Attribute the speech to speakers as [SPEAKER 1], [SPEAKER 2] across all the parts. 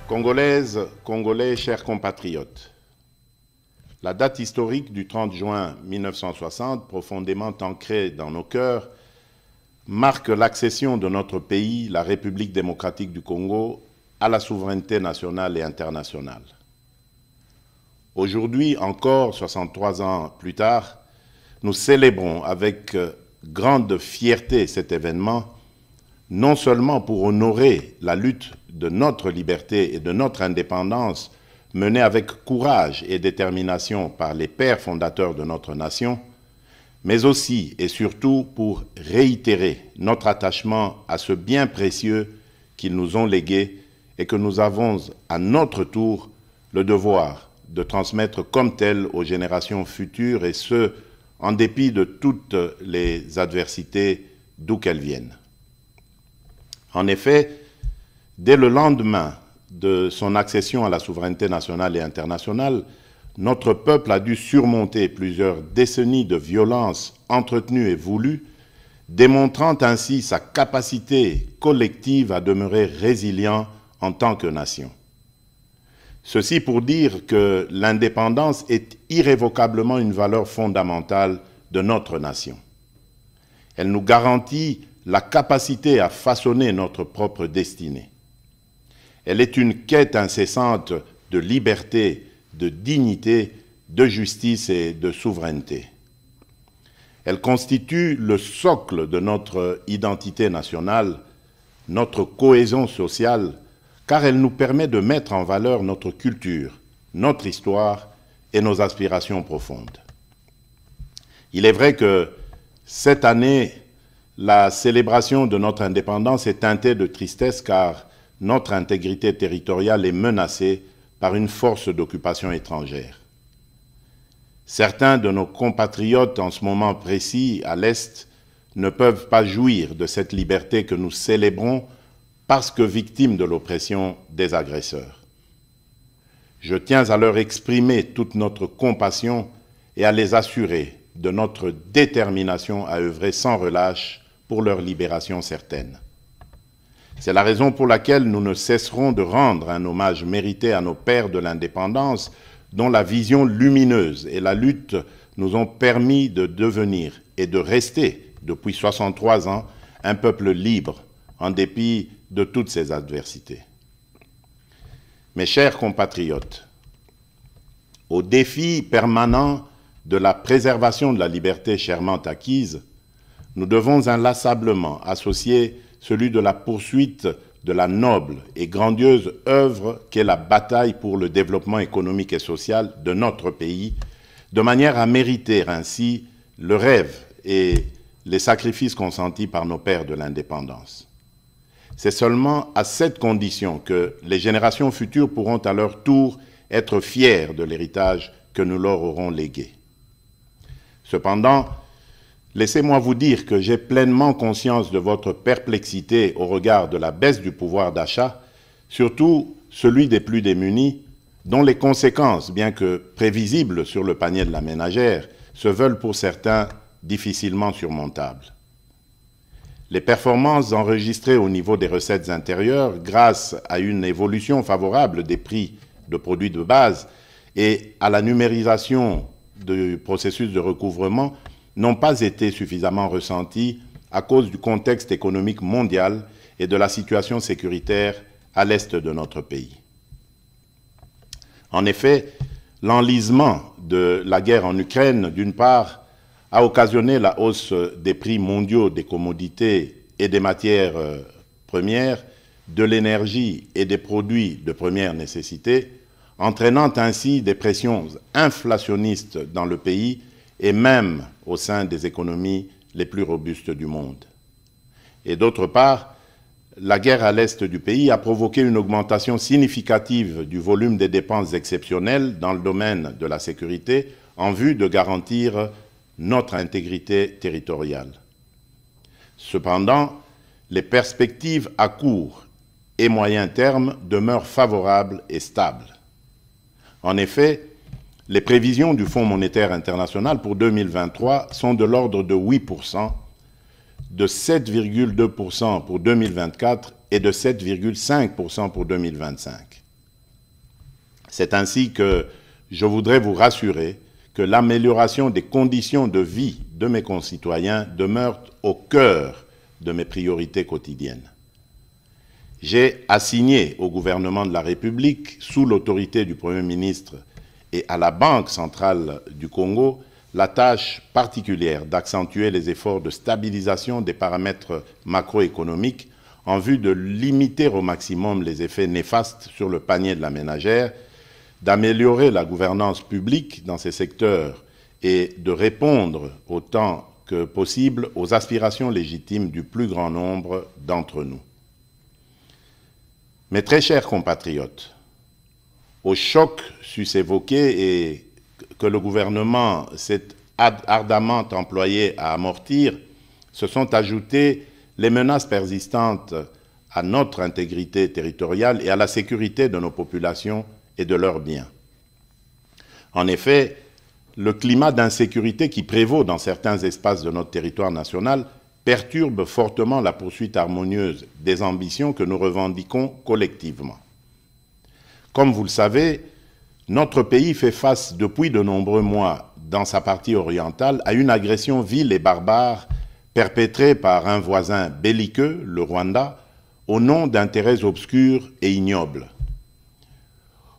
[SPEAKER 1] Congolaises, Congolais, chers compatriotes, la date historique du 30 juin 1960, profondément ancrée dans nos cœurs, marque l'accession de notre pays, la République démocratique du Congo, à la souveraineté nationale et internationale. Aujourd'hui, encore 63 ans plus tard, nous célébrons avec grande fierté cet événement, non seulement pour honorer la lutte de notre liberté et de notre indépendance menée avec courage et détermination par les pères fondateurs de notre nation, mais aussi et surtout pour réitérer notre attachement à ce bien précieux qu'ils nous ont légué et que nous avons à notre tour le devoir de transmettre comme tel aux générations futures, et ce, en dépit de toutes les adversités d'où qu'elles viennent. En effet, dès le lendemain de son accession à la souveraineté nationale et internationale, notre peuple a dû surmonter plusieurs décennies de violences entretenues et voulues, démontrant ainsi sa capacité collective à demeurer résilient en tant que nation. Ceci pour dire que l'indépendance est irrévocablement une valeur fondamentale de notre nation. Elle nous garantit la capacité à façonner notre propre destinée. Elle est une quête incessante de liberté, de dignité, de justice et de souveraineté. Elle constitue le socle de notre identité nationale, notre cohésion sociale, car elle nous permet de mettre en valeur notre culture, notre histoire et nos aspirations profondes. Il est vrai que cette année, la célébration de notre indépendance est teintée de tristesse, car notre intégrité territoriale est menacée par une force d'occupation étrangère. Certains de nos compatriotes en ce moment précis à l'Est ne peuvent pas jouir de cette liberté que nous célébrons parce que victimes de l'oppression des agresseurs. Je tiens à leur exprimer toute notre compassion et à les assurer de notre détermination à œuvrer sans relâche pour leur libération certaine. C'est la raison pour laquelle nous ne cesserons de rendre un hommage mérité à nos pères de l'indépendance, dont la vision lumineuse et la lutte nous ont permis de devenir et de rester, depuis 63 ans, un peuple libre, en dépit de toutes ces adversités. Mes chers compatriotes, au défi permanent de la préservation de la liberté chèrement acquise, nous devons inlassablement associer celui de la poursuite de la noble et grandiose œuvre qu'est la bataille pour le développement économique et social de notre pays, de manière à mériter ainsi le rêve et les sacrifices consentis par nos pères de l'indépendance. C'est seulement à cette condition que les générations futures pourront à leur tour être fiers de l'héritage que nous leur aurons légué. Cependant, laissez-moi vous dire que j'ai pleinement conscience de votre perplexité au regard de la baisse du pouvoir d'achat, surtout celui des plus démunis, dont les conséquences, bien que prévisibles sur le panier de la ménagère, se veulent pour certains difficilement surmontables. Les performances enregistrées au niveau des recettes intérieures, grâce à une évolution favorable des prix de produits de base et à la numérisation du processus de recouvrement, n'ont pas été suffisamment ressentis à cause du contexte économique mondial et de la situation sécuritaire à l'est de notre pays. En effet, l'enlisement de la guerre en Ukraine, d'une part, a occasionné la hausse des prix mondiaux des commodités et des matières premières, de l'énergie et des produits de première nécessité, entraînant ainsi des pressions inflationnistes dans le pays et même au sein des économies les plus robustes du monde. Et d'autre part, la guerre à l'est du pays a provoqué une augmentation significative du volume des dépenses exceptionnelles dans le domaine de la sécurité en vue de garantir notre intégrité territoriale. Cependant, les perspectives à court et moyen terme demeurent favorables et stables. En effet, les prévisions du Fonds monétaire international pour 2023 sont de l'ordre de 8%, de 7,2% pour 2024 et de 7,5% pour 2025. C'est ainsi que je voudrais vous rassurer que l'amélioration des conditions de vie de mes concitoyens demeure au cœur de mes priorités quotidiennes. J'ai assigné au gouvernement de la République, sous l'autorité du Premier ministre et à la Banque centrale du Congo, la tâche particulière d'accentuer les efforts de stabilisation des paramètres macroéconomiques en vue de limiter au maximum les effets néfastes sur le panier de la ménagère, d'améliorer la gouvernance publique dans ces secteurs et de répondre autant que possible aux aspirations légitimes du plus grand nombre d'entre nous. Mes très chers compatriotes, au choc sus évoqué et que le gouvernement s'est ardemment employé à amortir, se sont ajoutées les menaces persistantes à notre intégrité territoriale et à la sécurité de nos populations et de leurs biens. En effet, le climat d'insécurité qui prévaut dans certains espaces de notre territoire national perturbe fortement la poursuite harmonieuse des ambitions que nous revendiquons collectivement. Comme vous le savez, notre pays fait face depuis de nombreux mois, dans sa partie orientale, à une agression vile et barbare perpétrée par un voisin belliqueux, le Rwanda, au nom d'intérêts obscurs et ignobles.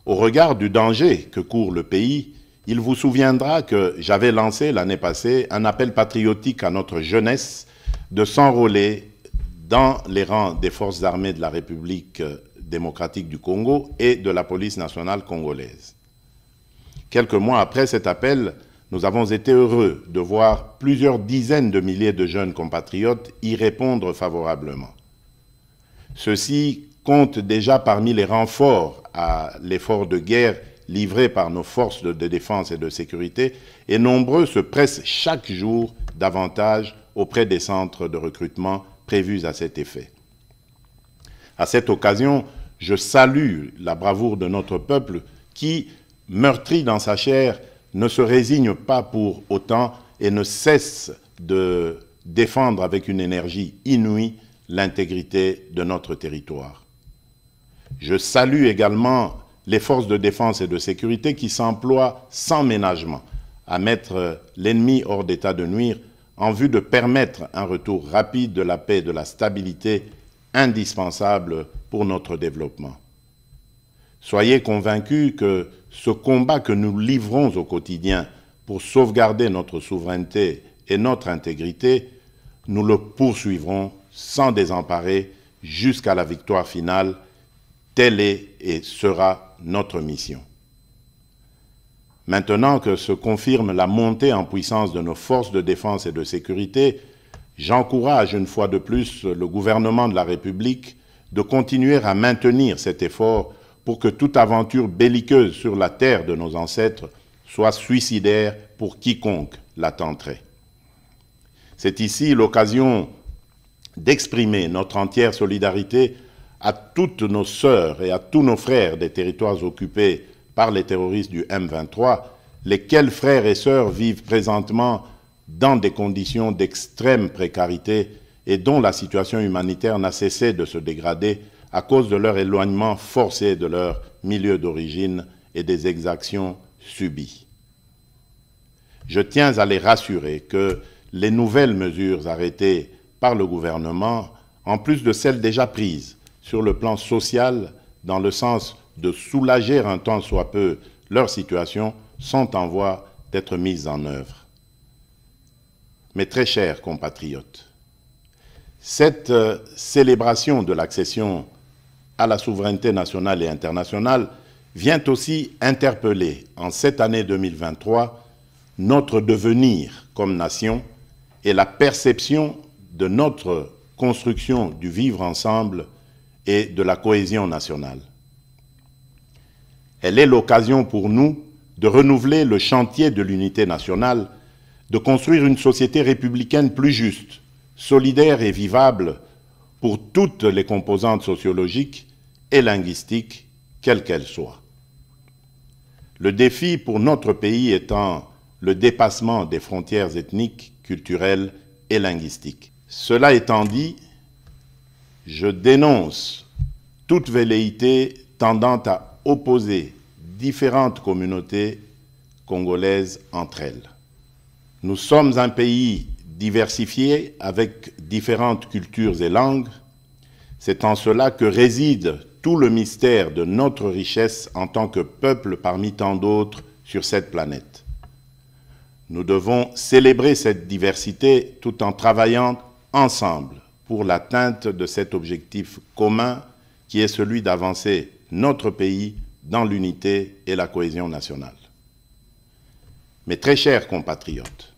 [SPEAKER 1] Au regard du danger que court le pays, il vous souviendra que j'avais lancé l'année passée un appel patriotique à notre jeunesse de s'enrôler dans les rangs des forces armées de la République démocratique du Congo et de la police nationale congolaise. Quelques mois après cet appel, nous avons été heureux de voir plusieurs dizaines de milliers de jeunes compatriotes y répondre favorablement. Ceux-ci comptent déjà parmi les renforts à l'effort de guerre livré par nos forces de défense et de sécurité, et nombreux se pressent chaque jour davantage auprès des centres de recrutement prévus à cet effet. À cette occasion, je salue la bravoure de notre peuple qui, meurtri dans sa chair, ne se résigne pas pour autant et ne cesse de défendre avec une énergie inouïe l'intégrité de notre territoire. Je salue également les forces de défense et de sécurité qui s'emploient sans ménagement à mettre l'ennemi hors d'état de nuire en vue de permettre un retour rapide de la paix et de la stabilité indispensable pour notre développement. Soyez convaincus que ce combat que nous livrons au quotidien pour sauvegarder notre souveraineté et notre intégrité, nous le poursuivrons sans désemparer jusqu'à la victoire finale. Telle est et sera notre mission. Maintenant que se confirme la montée en puissance de nos forces de défense et de sécurité, j'encourage une fois de plus le gouvernement de la République de continuer à maintenir cet effort pour que toute aventure belliqueuse sur la terre de nos ancêtres soit suicidaire pour quiconque la tenterait. C'est ici l'occasion d'exprimer notre entière solidarité à toutes nos sœurs et à tous nos frères des territoires occupés par les terroristes du M23, lesquels frères et sœurs vivent présentement dans des conditions d'extrême précarité et dont la situation humanitaire n'a cessé de se dégrader à cause de leur éloignement forcé de leur milieu d'origine et des exactions subies. Je tiens à les rassurer que les nouvelles mesures arrêtées par le gouvernement, en plus de celles déjà prises sur le plan social, dans le sens de soulager un tant soit peu leur situation, sont en voie d'être mises en œuvre. Mes très chers compatriotes, cette célébration de l'accession à la souveraineté nationale et internationale vient aussi interpeller, en cette année 2023, notre devenir comme nation et la perception de notre construction du vivre ensemble et de la cohésion nationale. Elle est l'occasion pour nous de renouveler le chantier de l'unité nationale, de construire une société républicaine plus juste, solidaire et vivable pour toutes les composantes sociologiques et linguistiques, quelles qu'elles soient. Le défi pour notre pays étant le dépassement des frontières ethniques, culturelles et linguistiques. Cela étant dit, je dénonce toute velléité tendant à opposer différentes communautés congolaises entre elles. Nous sommes un pays diversifié avec différentes cultures et langues. C'est en cela que réside tout le mystère de notre richesse en tant que peuple parmi tant d'autres sur cette planète. Nous devons célébrer cette diversité tout en travaillant ensemble pour l'atteinte de cet objectif commun qui est celui d'avancer notre pays dans l'unité et la cohésion nationale. Mes très chers compatriotes,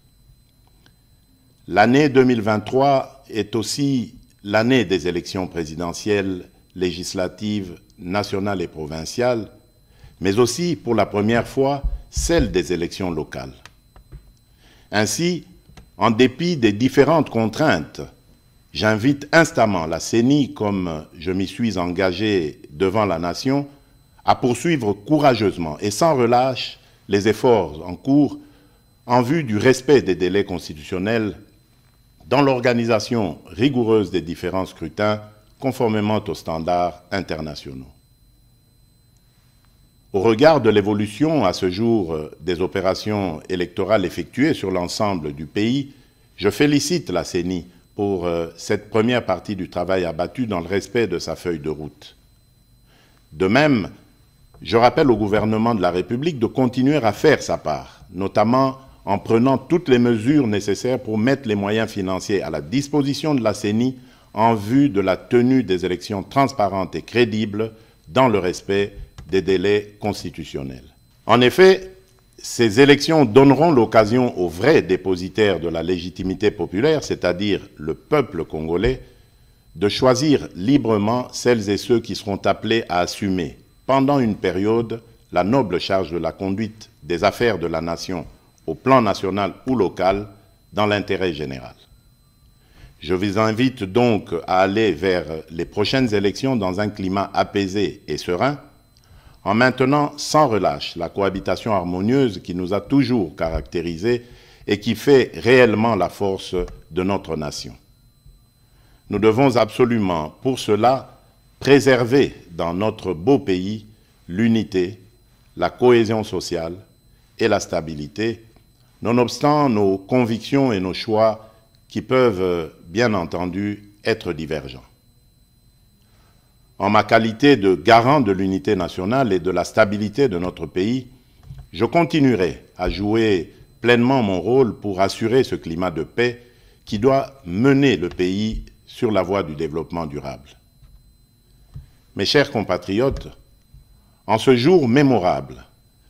[SPEAKER 1] l'année 2023 est aussi l'année des élections présidentielles, législatives, nationales et provinciales, mais aussi pour la première fois celle des élections locales. Ainsi, en dépit des différentes contraintes, j'invite instamment la CENI, comme je m'y suis engagé devant la nation, à poursuivre courageusement et sans relâche les efforts en cours en vue du respect des délais constitutionnels dans l'organisation rigoureuse des différents scrutins conformément aux standards internationaux. Au regard de l'évolution à ce jour des opérations électorales effectuées sur l'ensemble du pays, je félicite la CENI pour cette première partie du travail abattu dans le respect de sa feuille de route. De même, je rappelle au gouvernement de la République de continuer à faire sa part, notamment en prenant toutes les mesures nécessaires pour mettre les moyens financiers à la disposition de la CENI en vue de la tenue des élections transparentes et crédibles dans le respect des délais constitutionnels. En effet, ces élections donneront l'occasion aux vrais dépositaires de la légitimité populaire, c'est-à-dire le peuple congolais, de choisir librement celles et ceux qui seront appelés à assumer, pendant une période, la noble charge de la conduite des affaires de la nation au plan national ou local, dans l'intérêt général. Je vous invite donc à aller vers les prochaines élections dans un climat apaisé et serein, en maintenant sans relâche la cohabitation harmonieuse qui nous a toujours caractérisés et qui fait réellement la force de notre nation. Nous devons absolument, pour cela, préserver dans notre beau pays l'unité, la cohésion sociale et la stabilité, nonobstant nos convictions et nos choix qui peuvent, bien entendu, être divergents. En ma qualité de garant de l'unité nationale et de la stabilité de notre pays, je continuerai à jouer pleinement mon rôle pour assurer ce climat de paix qui doit mener le pays sur la voie du développement durable. Mes chers compatriotes, en ce jour mémorable,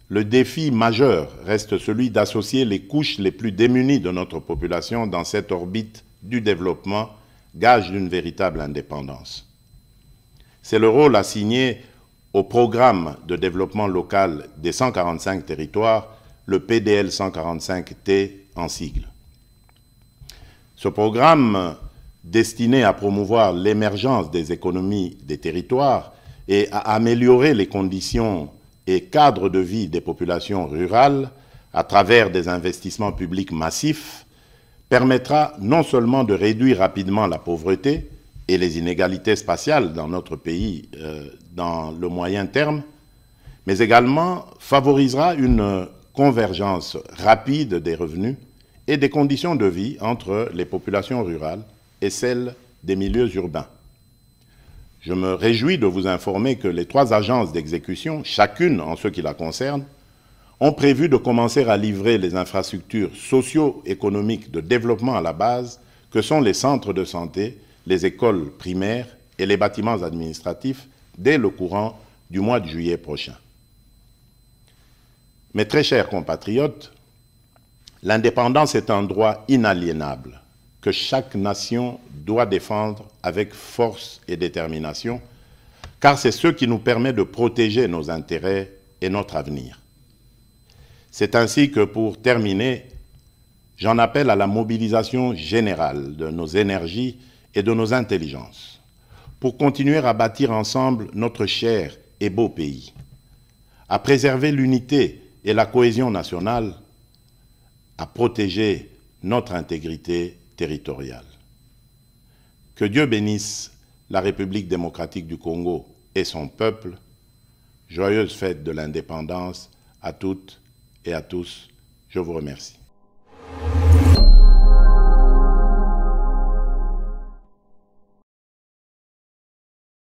[SPEAKER 1] le défi majeur reste celui d'associer les couches les plus démunies de notre population dans cette orbite du développement, gage d'une véritable indépendance. C'est le rôle assigné au programme de développement local des 145 territoires, le PDL 145T en sigle. Ce programme, destiné à promouvoir l'émergence des économies des territoires et à améliorer les conditions et cadres de vie des populations rurales à travers des investissements publics massifs, permettra non seulement de réduire rapidement la pauvreté et les inégalités spatiales dans notre pays dans le moyen terme, mais également favorisera une convergence rapide des revenus et des conditions de vie entre les populations rurales et celles des milieux urbains. Je me réjouis de vous informer que les 3 agences d'exécution, chacune en ce qui la concerne, ont prévu de commencer à livrer les infrastructures socio-économiques de développement à la base, que sont les centres de santé, les écoles primaires et les bâtiments administratifs, dès le courant du mois de juillet prochain. Mes très chers compatriotes, l'indépendance est un droit inaliénable que chaque nation doit défendre avec force et détermination, car c'est ce qui nous permet de protéger nos intérêts et notre avenir. C'est ainsi que, pour terminer, j'en appelle à la mobilisation générale de nos énergies et de nos intelligences, pour continuer à bâtir ensemble notre cher et beau pays, à préserver l'unité et la cohésion nationale, à protéger notre intégrité territoriale. Que Dieu bénisse la République démocratique du Congo et son peuple. Joyeuse fête de l'indépendance à toutes et à tous. Je vous remercie.